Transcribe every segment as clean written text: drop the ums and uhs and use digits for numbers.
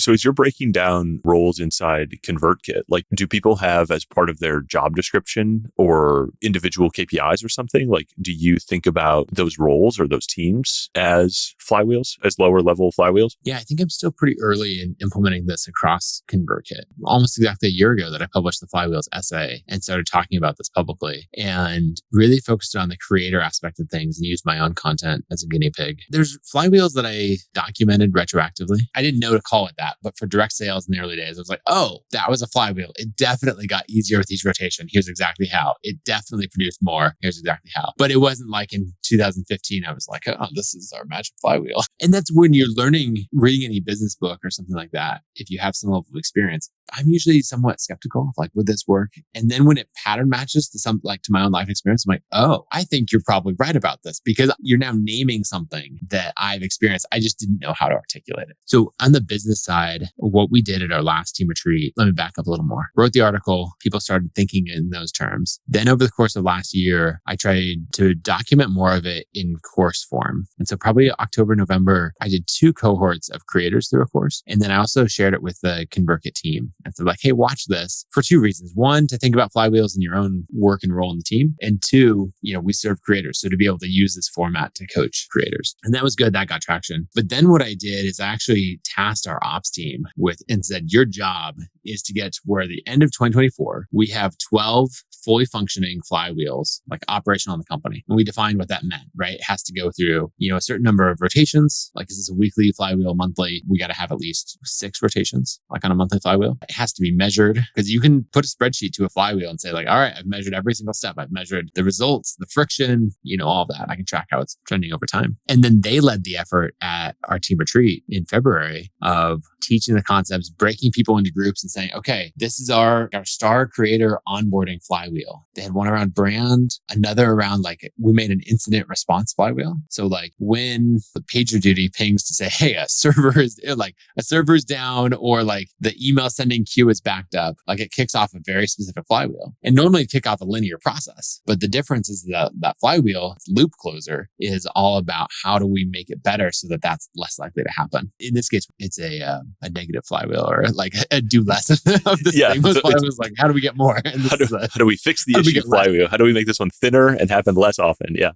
So as you're breaking down roles inside ConvertKit, like do people have as part of their job description or individual KPIs or something? Like, do you think about those roles or those teams as flywheels, as lower level flywheels? Yeah, I think I'm still pretty early in implementing this across ConvertKit. Almost exactly a year ago that I published the Flywheels essay and started talking about this publicly and really focused on the creator aspect of things and used my own content as a guinea pig. There's flywheels that I documented retroactively. I didn't know to call it that, but for direct sales in the early days, I was like, oh, that was a flywheel. It definitely got easier with each rotation. Here's exactly how. It definitely produced more. Here's exactly how. But it wasn't like in 2015, I was like, oh, this is our magic flywheel. And that's when you're learning, reading any business book or something like that. If you have some level of experience, I'm usually somewhat skeptical of like, would this work? And then when it pattern matches to some, like to my own life experience, I'm like, oh, I think you're probably right about this because you're now naming something that I've experienced. I just didn't know how to articulate it. So on the business side, what we did at our last team retreat, let me back up a little more. Wrote the article, people started thinking in those terms. Then over the course of last year, I tried to document more of it in course form. And so probably October, November, I did 2 cohorts of creators through a course. And then I also shared it with the ConvertKit team. And so like, hey, watch this for 2 reasons. 1, to think about flywheels in your own work and role in the team. And 2, we serve creators. So to be able to use this format to coach creators. And that was good. That got traction. But then what I did is I actually tasked our ops team with and said, your job is to get to where at the end of 2024, we have 12 fully functioning flywheels, like operational in the company. And we defined what that meant, right? It has to go through, a certain number of rotations. Like, is this a weekly flywheel, monthly? We got to have at least 6 rotations, like on a monthly flywheel. It has to be measured because you can put a spreadsheet to a flywheel and say like, all right, I've measured every single step. I've measured the results, the friction, all of that. I can track how it's trending over time. And then they led the effort at our team retreat in February of teaching the concepts, breaking people into groups and saying, okay, this is our star creator onboarding flywheel. They had one around brand, another around like, we made an incident response flywheel. So like when the PagerDuty pings to say, hey, a server is down or like the email sending queue is backed up, like it kicks off a very specific flywheel. And normally it'd kick off a linear process. But the difference is that flywheel loop closer is all about how do we make it better so that that's less likely to happen. In this case, it's a negative flywheel or like a do less of this thing. Most flywheels like, how do we get more? And how do we fix the issue flywheel? How do we make this one thinner and happen less often? Yeah,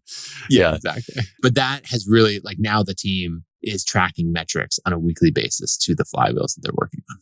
exactly. But that has really like now the team is tracking metrics on a weekly basis to the flywheels that they're working on.